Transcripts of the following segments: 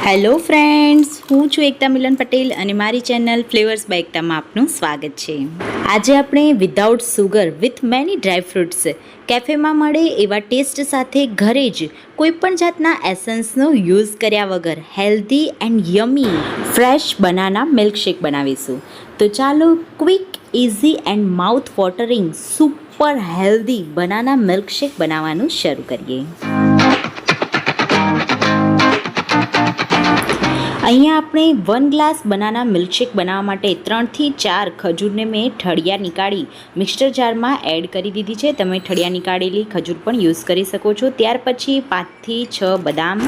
Hello friends, હું છું એકતા મિલન પટેલ અને મારી ચેનલ ફ્લેવર્સ બાય એકતામાં આપનું સ્વાગત છે. આજે આપણે without sugar with many dry fruits કેફેમાં મળે એવા ટેસ્ટ સાથે ઘરે જ કોઈપણ જાતના એસન્સનો યુઝ કર્યા વગર healthy and યમી fresh banana milkshake બનાવીશું. તો ચાલો quick, easy and mouth watering super healthy banana milkshake બનાવવાનું શરૂ કરીએ. અહીંયા આપણે 1 ગ્લાસ બનાના મિલ્કશેક બનાવવા માટે 3 થી 4 ખજૂરને મેં ઠળિયા નીકાળી મિક્સર જારમાં એડ કરી દીધી છે. તમે ઠળિયા નીકાળેલી ખજૂર પણ યુઝ કરી શકો છો. ત્યાર પછી 5 થી 6 બદામ,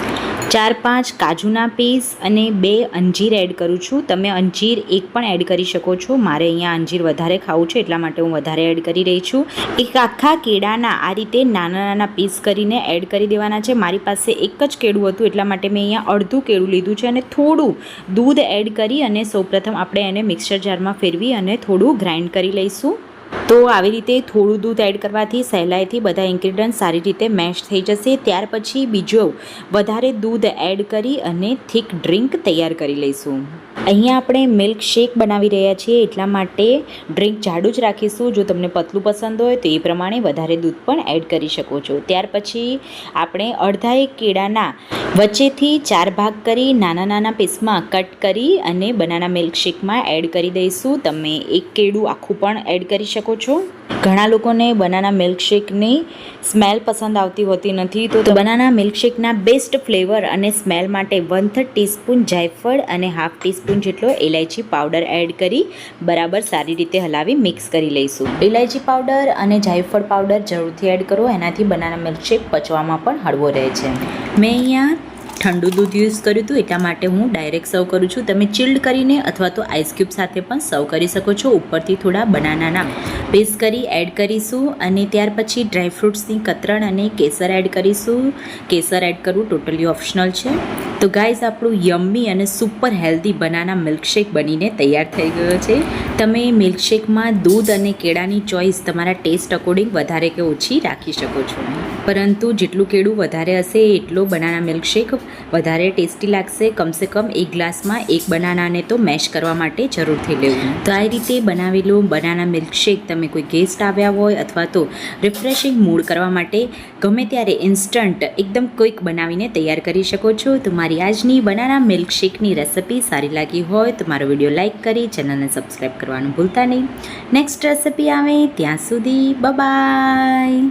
4-5 કાજુના પીસ અને 2 અંજીર એડ કરું છું. તમે અંજીર એક પણ એડ કરી શકો છો. મારે અહીંયા અંજીર વધારે ખાવું છે એટલા માટે હું વધારે એડ કરી રહી છું. એક આખા કેળાના આ રીતે નાના નાના પીસ કરીને એડ કરી દેવાના છે. મારી પાસે એક જ કેળું હતું એટલા માટે મેં અહીંયા અડધું કેળું લીધું છે અને થોડું દૂધ એડ કરી અને સૌપ્રથમ આપણે એને મિક્સર જારમાં ફેરવી અને થોડું ગ્રાઇન્ડ કરી લઈશું. તો આવી રીતે થોડું દૂધ એડ કરવાથી સહેલાઈથી બધા ઇન્ગ્રીડિયન્ટ સારી રીતે મેશ થઈ જશે. ત્યાર પછી બીજો વધારે દૂધ એડ કરી અને થીક ડ્રિંક તૈયાર કરી લઈશું. અહીંયા આપણે મિલ્ક શેક બનાવી રહ્યા છીએ એટલા માટે ડ્રિંક જાડું જ રાખીશું. જો તમને પતલું પસંદ હોય તો એ પ્રમાણે વધારે દૂધ પણ એડ કરી શકો છો. ત્યાર પછી આપણે અડધા એક કેળાના વચ્ચેથી 4 ભાગ કરી નાના નાના પીસમાં કટ કરી અને બનાના મિલ્કશેકમાં એડ કરી દઈશું. તમે એક કેળું આખું પણ એડ કરી શકો છો. ઘણા લોકોને બનાના મિલ્કશેકની સ્મેલ પસંદ આવતી હોતી નથી, તો બનાના મિલ્કશેકના બેસ્ટ ફ્લેવર અને સ્મેલ માટે 1/3 ટીસ્પૂન જાયફળ અને 1/2 ટીસ્પૂન જેટલો ઇલાયચી પાવડર એડ કરી બરાબર સારી રીતે હલાવી મિક્સ કરી લઈશું. ઇલાયચી પાવડર અને જાયફળ પાવડર જરૂરથી એડ કરો, એનાથી બનાના મિલ્કશેક પચવામાં પણ હળવો રહે છે. મેં અહીંયા ઠંડુ દૂધ યુઝ કર્યું હતું એટલા માટે હું ડાયરેક્ટ સર્વ કરું છું. તમે ચિલ્ડ કરીને અથવા તો આઈસ ક્યુબ સાથે પણ સર્વ કરી શકો છો. ઉપરથી થોડા બનાનાના પીસ કરી એડ કરીશું અને ત્યાર પછી ડ્રાય ફ્રૂટ્સની કતરણ અને કેસર એડ કરીશું. કેસર એડ કરવું ટોટલી ઓપ્શનલ છે. તો ગાઈઝ, આપણું યમ્મી અને સુપર હેલ્ધી બનાના મિલ્કશેક બનીને તૈયાર થઈ ગયો છે. તમે મિલ્કશેકમાં દૂધ અને કેળાની ચોઈસ તમારા ટેસ્ટ અકોર્ડિંગ વધારે કે ઓછી રાખી શકો છો, પરંતુ જેટલું કેળું વધારે હશે એટલો બનાના મિલ્કશેક વધારે ટેસ્ટી લાગશે. કમસે કમ 1 ગ્લાસમાં 1 બનાનાને તો મેશ કરવા માટે જરૂરથી લેવું. તો આ રીતે બનાવેલું બનાના મિલ્કશેક તમે કોઈ ગેસ્ટ આવ્યા હોય અથવા તો રિફ્રેશિંગ મૂડ કરવા માટે ગમે ત્યારે ઇન્સ્ટન્ટ એકદમ ક્વિક બનાવીને તૈયાર કરી શકો છો. તો મારી આજની બનાના મિલ્કશેકની રેસિપી સારી લાગી હોય તો મારો વિડીયો લાઇક કરી ચેનલને સબસ્ક્રાઈબ કરવાનું ભૂલતા નહીં. નેક્સ્ટ રેસિપી આવે ત્યાં સુધી બાય.